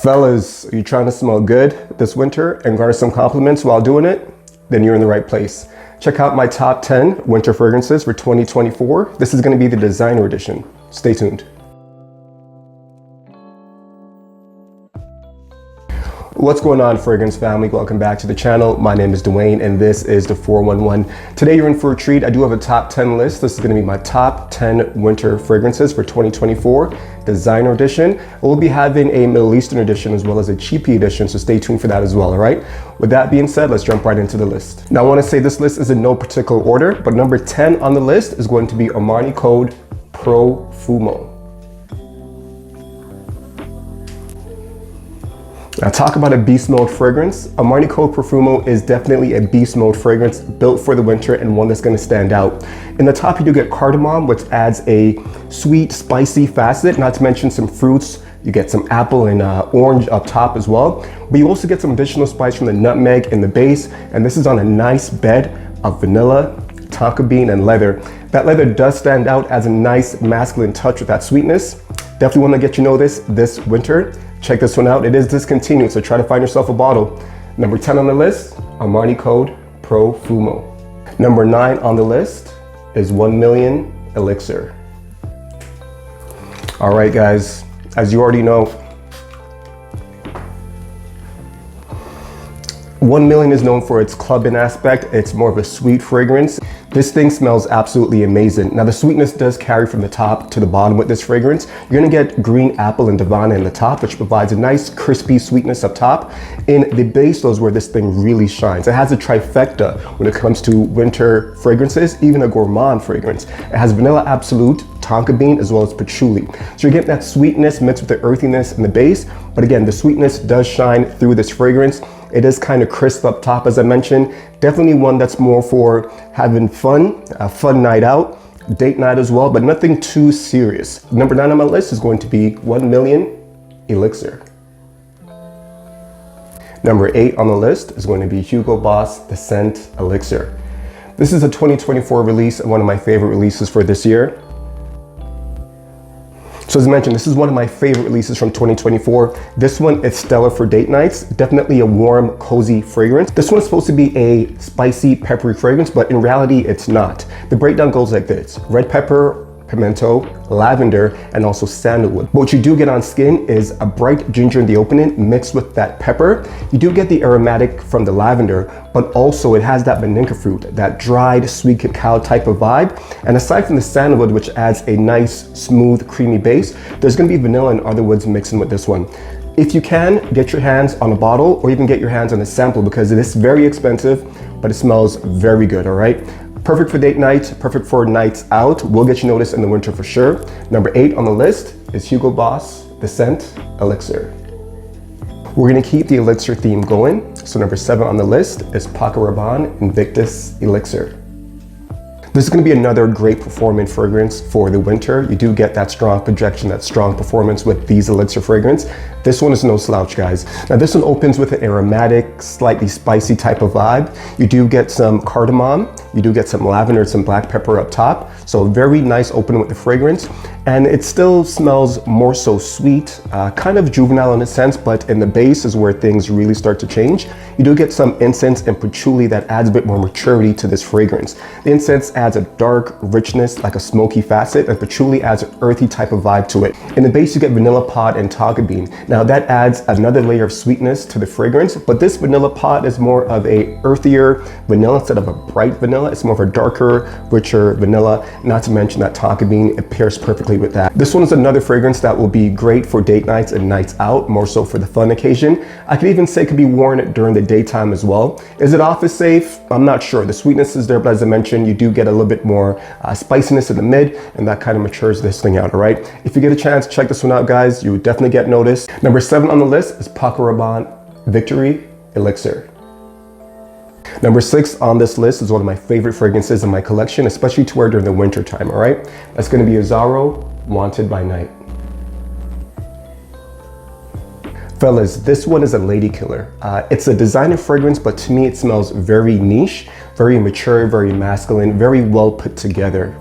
Fellas, are you trying to smell good this winter and garner some compliments while doing it? Then you're in the right place. Check out my top 10 winter fragrances for 2024. This is going to be the designer edition. Stay tuned. What's going on, fragrance family? Welcome back to the channel. My name is Dwayne and this is the 411. Today you're in for a treat. I do have a top 10 list. This is going to be my top 10 winter fragrances for 2024, designer edition. We'll be having a Middle Eastern edition as well as a cheapy edition, so stay tuned for that as well, all right? With that being said, let's jump right into the list. Now I want to say this list is in no particular order, but number 10 on the list is going to be Armani code Profumo. Now talk about a beast mode fragrance. Armani Code Profumo is definitely a beast mode fragrance built for the winter and one that's going to stand out. In the top you do get cardamom, which adds a sweet, spicy facet, not to mention some fruits. You get some apple and orange up top as well. But you also get some additional spice from the nutmeg in the base, and this is on a nice bed of vanilla, tonka bean, and leather. That leather does stand out as a nice masculine touch with that sweetness. Definitely want to get you know this winter. Check this one out. It is discontinued, so try to find yourself a bottle. Number 10 on the list, Armani Code Profumo. Number 9 on the list is 1 Million Elixir. All right, guys, as you already know, 1 Million is known for its clubbing aspect. It's more of a sweet fragrance. This thing smells absolutely amazing. Now the sweetness does carry from the top to the bottom with this fragrance. You're gonna get green apple and divana in the top, which provides a nice crispy sweetness up top. In the base, those where this thing really shines. It has a trifecta when it comes to winter fragrances, even a gourmand fragrance. It has vanilla absolute, tonka bean, as well as patchouli. So you're getting that sweetness mixed with the earthiness in the base. But again, the sweetness does shine through this fragrance. It is kind of crisp up top, as I mentioned. Definitely one that's more for having fun, a fun night out, date night as well, but nothing too serious. Number 9 on my list is going to be 1 Million Elixir. Number 8 on the list is going to be Hugo Boss The Scent Elixir. This is a 2024 release and one of my favorite releases for this year. So as I mentioned, this is one of my favorite releases from 2024. This one is stellar for date nights. Definitely a warm, cozy fragrance. This one is supposed to be a spicy, peppery fragrance, but in reality, it's not. The breakdown goes like this: red pepper, pimento, lavender, and also sandalwood. But what you do get on skin is a bright ginger in the opening mixed with that pepper. You do get the aromatic from the lavender, but also it has that maninka fruit, that dried sweet cacao type of vibe. And aside from the sandalwood, which adds a nice, smooth, creamy base, there's gonna be vanilla and other woods mixing with this one. If you can, get your hands on a bottle or even get your hands on a sample, because it is very expensive, but it smells very good, all right? Perfect for date night, perfect for nights out. Will get you noticed in the winter for sure. Number 8 on the list is Hugo Boss The Scent Elixir. We're gonna keep the Elixir theme going. So number 7 on the list is Paco Rabanne Invictus Elixir. This is going to be another great performing fragrance for the winter. You do get that strong projection, that strong performance with these Elixir fragrance. This one is no slouch, guys. Now this one opens with an aromatic, slightly spicy type of vibe. You do get some cardamom, you do get some lavender, some black pepper up top. So very nice opening with the fragrance. And it still smells more so sweet, kind of juvenile in a sense, but in the base is where things really start to change. You do get some incense and patchouli that adds a bit more maturity to this fragrance. The incense adds a dark richness, like a smoky facet, and patchouli adds an earthy type of vibe to it. In the base, you get vanilla pod and tonka bean. Now that adds another layer of sweetness to the fragrance, but this vanilla pod is more of a earthier vanilla instead of a bright vanilla. It's more of a darker, richer vanilla, not to mention that tonka bean, it pairs perfectly with that. This one is another fragrance that will be great for date nights and nights out, more so for the fun occasion. I could even say it could be worn during the daytime as well. Is it office safe? I'm not sure. The sweetness is there, but as I mentioned, you do get a little bit more spiciness in the mid, and that kind of matures this thing out, all right? If you get a chance, check this one out, guys. You would definitely get noticed. Number 7 on the list is Paco Rabanne Victory Elixir. Number 6 on this list is one of my favorite fragrances in my collection, especially to wear during the winter time, all right? That's gonna be Azzaro Wanted by Night. Fellas, this one is a lady killer. It's a designer fragrance, but to me it smells very niche, very mature, very masculine, very well put together.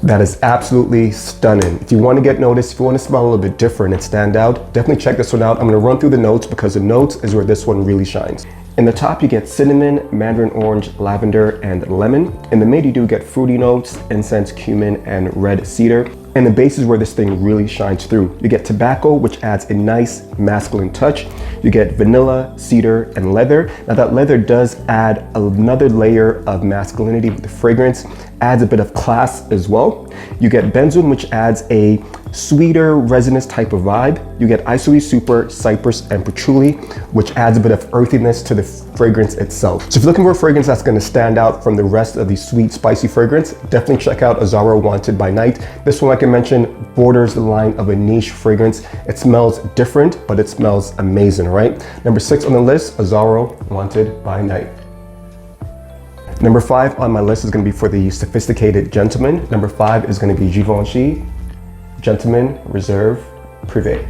That is absolutely stunning. If you want to get noticed, if you want to smell a little bit different and stand out, definitely check this one out. I'm going to run through the notes because the notes is where this one really shines. In the top, you get cinnamon, mandarin orange, lavender, and lemon. In the mid, you do get fruity notes, incense, cumin, and red cedar. And the base is where this thing really shines through. You get tobacco, which adds a nice masculine touch. You get vanilla, cedar, and leather. Now that leather does add another layer of masculinity with the fragrance, adds a bit of class as well. You get benzoin, which adds a sweeter resinous type of vibe. You get isoe super, cypress, and patchouli, which adds a bit of earthiness to the fragrance itself. So if you're looking for a fragrance that's going to stand out from the rest of the sweet, spicy fragrance, definitely check out Azzaro Wanted by Night. This one, like I mentioned, borders the line of a niche fragrance. It smells different, but it smells amazing, right? Number 6 on the list, Azzaro Wanted by Night. Number 5 on my list is going to be for the sophisticated gentleman. Number 5 is going to be Givenchy Gentleman Reserve Prive.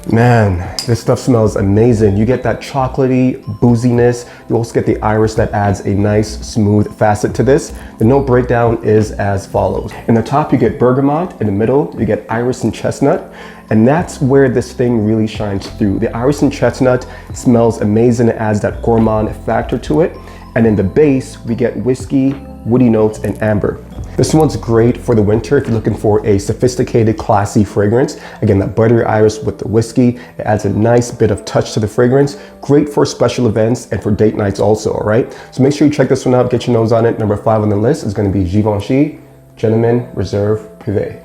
Man, this stuff smells amazing. You get that chocolatey booziness. You also get the iris that adds a nice smooth facet to this. The note breakdown is as follows. In the top, you get bergamot. In the middle, you get iris and chestnut. And that's where this thing really shines through. The iris and chestnut smells amazing. It adds that gourmand factor to it. And in the base, we get whiskey, woody notes, and amber. This one's great for the winter if you're looking for a sophisticated, classy fragrance. Again, that buttery iris with the whiskey, it adds a nice bit of touch to the fragrance. Great for special events and for date nights also, all right? So make sure you check this one out, get your nose on it. Number 5 on the list is gonna be Givenchy Gentleman Reserve Prive.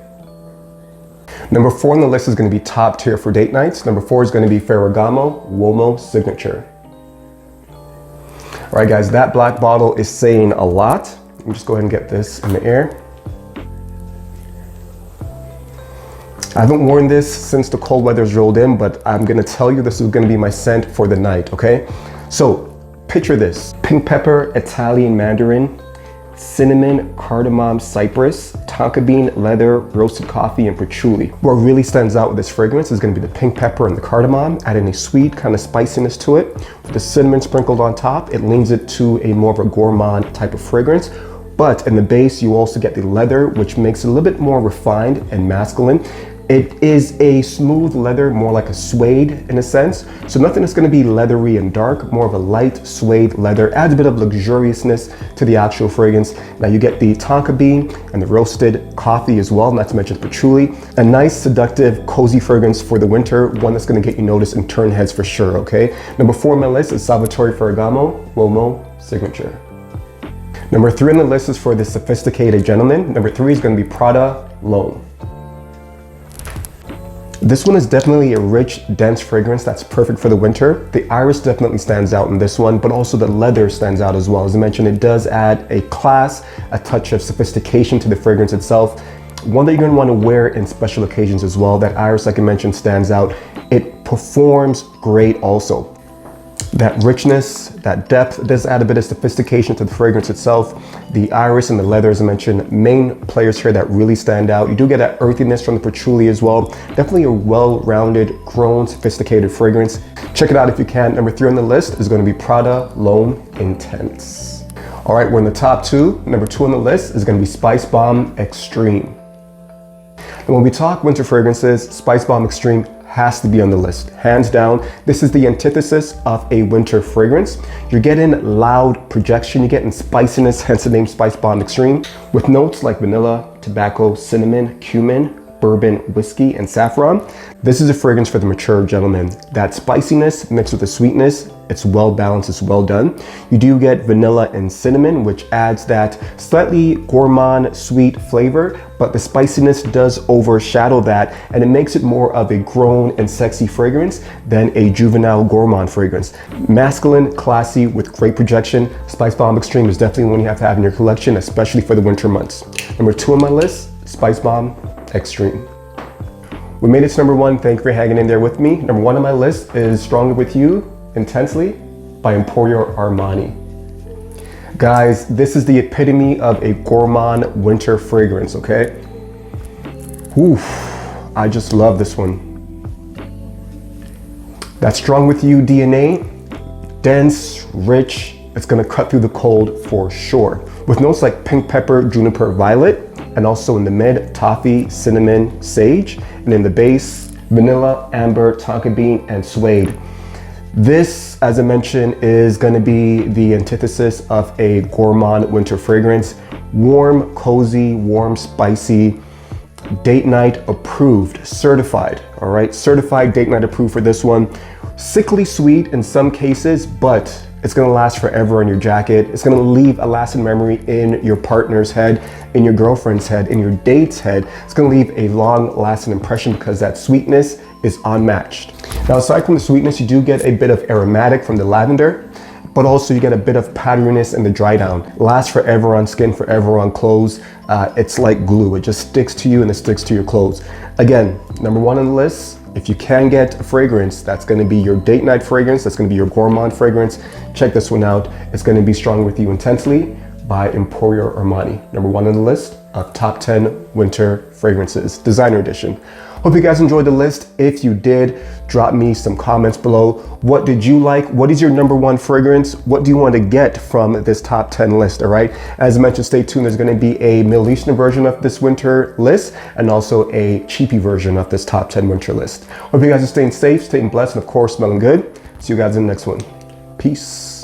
Number 4 on the list is gonna be top tier for date nights. Number 4 is gonna be Ferragamo Uomo Signature. All right, guys, that black bottle is saying a lot. Let me just go ahead and get this in the air. I haven't worn this since the cold weather's rolled in, but I'm gonna tell you this is gonna be my scent for the night, okay? So picture this: pink pepper, Italian mandarin, cinnamon, cardamom, cypress, tonka bean, leather, roasted coffee, and patchouli. What really stands out with this fragrance is going to be the pink pepper and the cardamom, adding a sweet kind of spiciness to it. With the cinnamon sprinkled on top, it leans it to a more of a gourmand type of fragrance. But in the base, you also get the leather, which makes it a little bit more refined and masculine. It is a smooth leather, more like a suede in a sense. So nothing that's going to be leathery and dark, more of a light suede leather, adds a bit of luxuriousness to the actual fragrance. Now you get the tonka bean and the roasted coffee as well, not to mention patchouli. A nice, seductive, cozy fragrance for the winter, one that's going to get you noticed and turn heads for sure, okay? Number 4 on my list is Salvatore Ferragamo Uomo Signature. Number 3 on the list is for the sophisticated gentleman. Number 3 is going to be Prada L'Homme. This one is definitely a rich, dense fragrance that's perfect for the winter. The iris definitely stands out in this one, but also the leather stands out as well. As I mentioned, it does add a class, a touch of sophistication to the fragrance itself. One that you're gonna wanna wear in special occasions as well. That iris, like I mentioned, stands out. It performs great also. That richness, that depth, does add a bit of sophistication to the fragrance itself. The iris and the leather, as I mentioned, main players here that really stand out. You do get that earthiness from the patchouli as well. Definitely a well-rounded, grown, sophisticated fragrance. Check it out if you can. Number 3 on the list is going to be Prada L'Homme Intense. All right, we're in the top 2. Number 2 on the list is going to be Spice Bomb Extreme. And when we talk winter fragrances, Spice Bomb Extreme has to be on the list, hands down. This is the antithesis of a winter fragrance. You're getting loud projection, you're getting spiciness, hence the name Spice Bomb Extreme, with notes like vanilla, tobacco, cinnamon, cumin, bourbon, whiskey, and saffron. This is a fragrance for the mature gentleman. That spiciness mixed with the sweetness, it's well balanced, it's well done. You do get vanilla and cinnamon, which adds that slightly gourmand, sweet flavor, but the spiciness does overshadow that, and it makes it more of a grown and sexy fragrance than a juvenile gourmand fragrance. Masculine, classy, with great projection. Spice Bomb Extreme is definitely one you have to have in your collection, especially for the winter months. Number 2 on my list, Spice Bomb Extreme. We made it to number 1. Thank you for hanging in there with me. Number 1 on my list is Stronger With You Intensely by Emporio Armani. Guys, this is the epitome of a gourmand winter fragrance, okay? Oof, I just love this one. That Strong With You DNA, dense, rich, It's gonna cut through the cold for sure. With notes like pink pepper, juniper, violet, and also in the mid, toffee, cinnamon, sage, and in the base, vanilla, amber, tonka bean, and suede. This, as I mentioned, is gonna be the antithesis of a gourmand winter fragrance. Warm, cozy, warm, spicy, date night approved, certified, all right? Certified date night approved for this one. Sickly sweet in some cases, but it's gonna last forever on your jacket. It's gonna leave a lasting memory in your partner's head, in your girlfriend's head, in your date's head. It's gonna leave a long lasting impression because that sweetness is unmatched. Now, aside from the sweetness, you do get a bit of aromatic from the lavender, but also you get a bit of powderiness in the dry down. Lasts forever on skin, forever on clothes. It's like glue. It just sticks to you and it sticks to your clothes. Again, number one on the list, if you can get a fragrance that's gonna be your date night fragrance, that's gonna be your gourmand fragrance, check this one out. It's gonna be Strong With You Intensely by Emporio Armani. Number one on the list of top 10 winter fragrances, designer edition. Hope you guys enjoyed the list. If you did, drop me some comments below. What did you like? What is your number one fragrance? What do you want to get from this top 10 list, all right? As I mentioned, stay tuned. There's gonna be a Middle Eastern version of this winter list and also a cheapy version of this top 10 winter list. Hope you guys are staying safe, staying blessed, and of course, smelling good. See you guys in the next one. Peace.